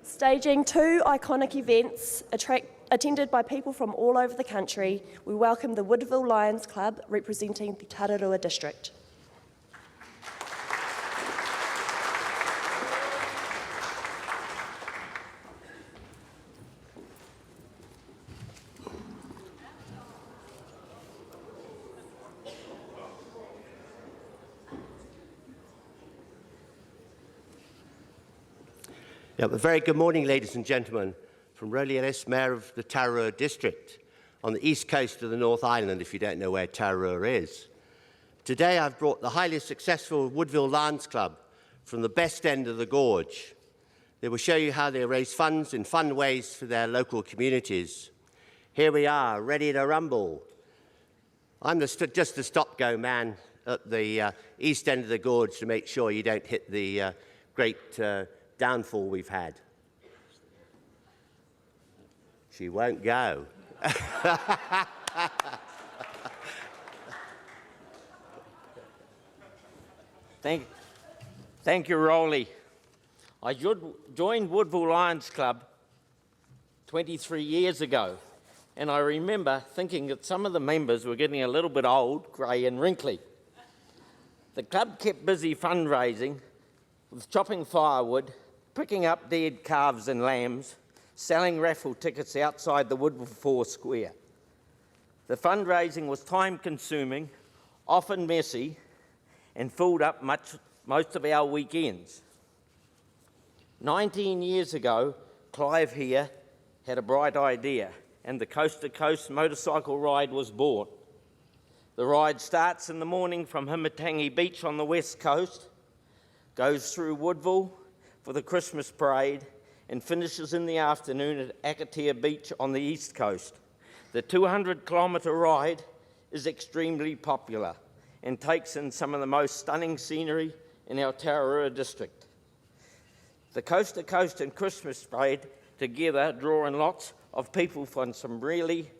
Staging two iconic events attended by people from all over the country, we welcome the Woodville Lions Club representing the Tararua district. A very good morning, ladies and gentlemen, from Rowley Ellis, Mayor of the Tararua District, on the east coast of the North Island, if you don't know where Tararua is. Today I've brought the highly successful Woodville Lions Club from the best end of the Gorge. They will show you how they raise funds in fun ways for their local communities. Here we are, ready to rumble. I'm just the stop-go man at the east end of the Gorge to make sure you don't hit the great downfall we've had. She won't go. Thank you, Rowley. I joined Woodville Lions Club 23 years ago, and I remember thinking that some of the members were getting a little bit old, grey and wrinkly. The club kept busy fundraising with chopping firewood, picking up dead calves and lambs, selling raffle tickets outside the Woodville 4 Square. The fundraising was time-consuming, often messy, and filled up most of our weekends. 19 years ago, Clive here had a bright idea, and the Coast to Coast motorcycle ride was born. The ride starts in the morning from Himatangi Beach on the west coast, goes through Woodville for the Christmas parade, and finishes in the afternoon at Akatea Beach on the east coast. The 200-kilometre ride is extremely popular and takes in some of the most stunning scenery in our Tararua district. The Coast to Coast and Christmas parade together draw in lots of people from some really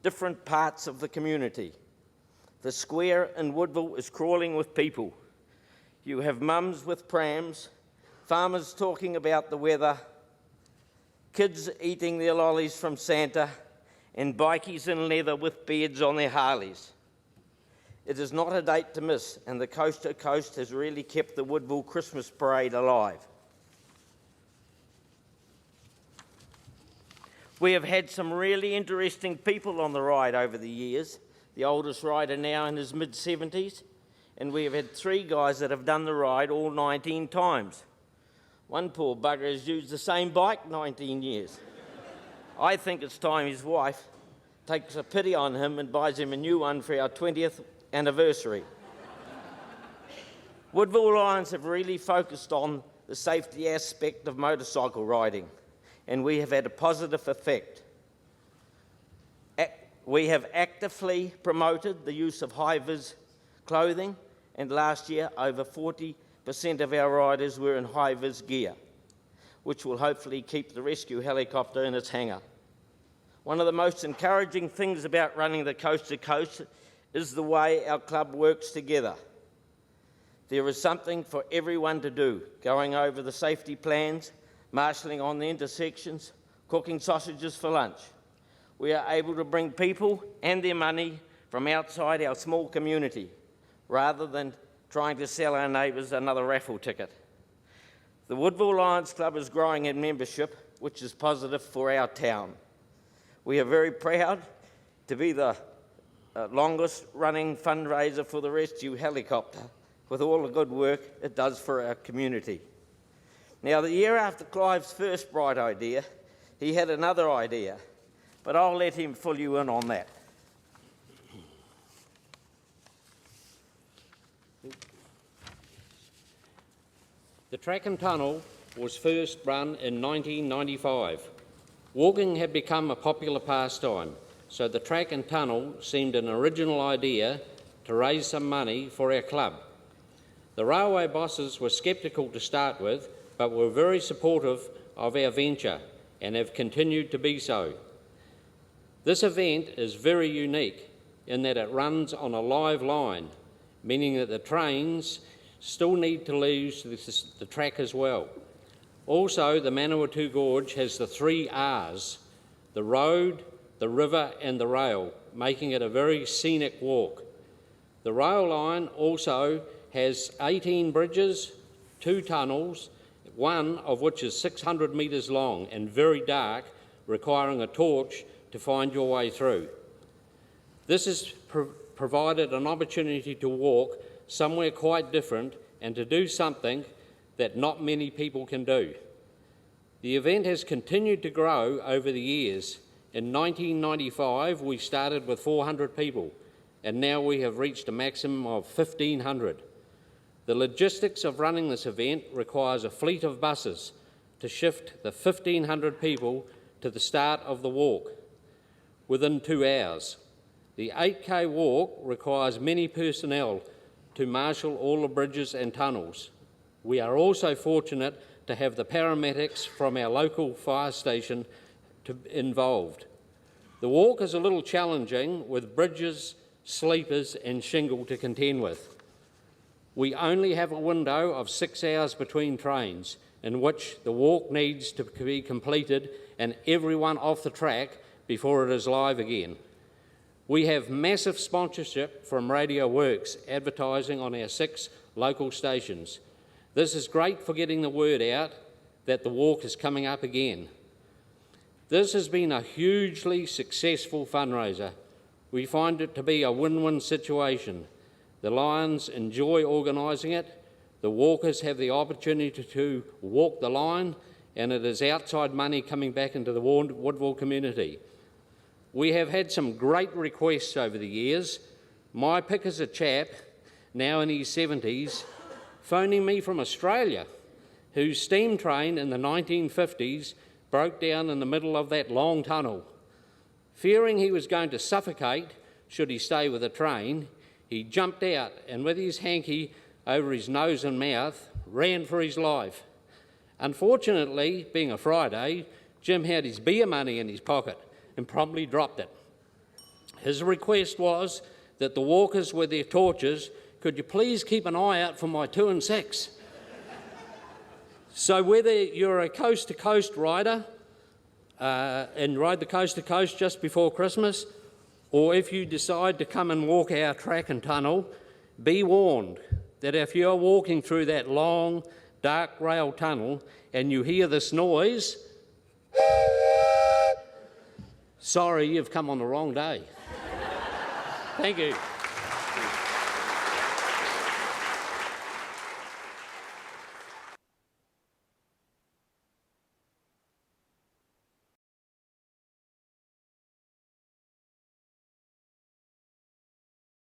different parts of the community. The square in Woodville is crawling with people. You have mums with prams, farmers talking about the weather, kids eating their lollies from Santa, and bikies in leather with beards on their Harleys. It is not a date to miss, and the Coast to Coast has really kept the Woodville Christmas parade alive. We have had some really interesting people on the ride over the years. The oldest rider now in his mid-70s, and we have had 3 guys that have done the ride all 19 times. One poor bugger has used the same bike 19 years. I think it's time his wife takes a pity on him and buys him a new one for our 20th anniversary. Woodville Lions have really focused on the safety aspect of motorcycle riding, and we have had a positive effect. We have actively promoted the use of high-vis clothing, and last year over 40% of our riders were in high-vis gear, which will hopefully keep the rescue helicopter in its hangar. One of the most encouraging things about running the Coast to Coast is the way our club works together. There is something for everyone to do, going over the safety plans, marshalling on the intersections, cooking sausages for lunch. We are able to bring people and their money from outside our small community, rather than trying to sell our neighbours another raffle ticket. The Woodville Lions Club is growing in membership, which is positive for our town. We are very proud to be the longest running fundraiser for the rescue helicopter, with all the good work it does for our community. Now, the year after Clive's first bright idea, he had another idea, but I'll let him fill you in on that. The track and tunnel was first run in 1995. Walking had become a popular pastime, so the track and tunnel seemed an original idea to raise some money for our club. The railway bosses were sceptical to start with, but were very supportive of our venture and have continued to be so. This event is very unique in that it runs on a live line, meaning that the trains still need to use the track as well. Also, the Manawatu Gorge has the 3 R's, the road, the river and the rail, making it a very scenic walk. The rail line also has 18 bridges, 2 tunnels, one of which is 600 metres long and very dark, requiring a torch to find your way through. This has provided an opportunity to walk somewhere quite different and to do something that not many people can do. The event has continued to grow over the years. In 1995, we started with 400 people, and now we have reached a maximum of 1,500. The logistics of running this event requires a fleet of buses to shift the 1,500 people to the start of the walk within 2 hours. The 8K walk requires many personnel to marshal all the bridges and tunnels. We are also fortunate to have the paramedics from our local fire station involved. The walk is a little challenging with bridges, sleepers and shingle to contend with. We only have a window of 6 hours between trains in which the walk needs to be completed and everyone off the track before it is live again. We have massive sponsorship from Radio Works advertising on our 6 local stations. This is great for getting the word out that the walk is coming up again. This has been a hugely successful fundraiser. We find it to be a win-win situation. The Lions enjoy organising it, the walkers have the opportunity to walk the line, and it is outside money coming back into the Woodville community. We have had some great requests over the years. My pick is a chap, now in his 70s, phoning me from Australia, whose steam train in the 1950s broke down in the middle of that long tunnel. Fearing he was going to suffocate should he stay with the train, he jumped out and with his hanky over his nose and mouth, ran for his life. Unfortunately, being a Friday, Jim had his beer money in his pocket and promptly dropped it. His request was that the walkers with their torches, could you please keep an eye out for my 2 and 6? So whether you're a coast-to-coast rider and ride the coast-to-coast just before Christmas, or if you decide to come and walk our track and tunnel, be warned that if you're walking through that long, dark rail tunnel and you hear this noise, sorry, you've come on the wrong day. Thank you.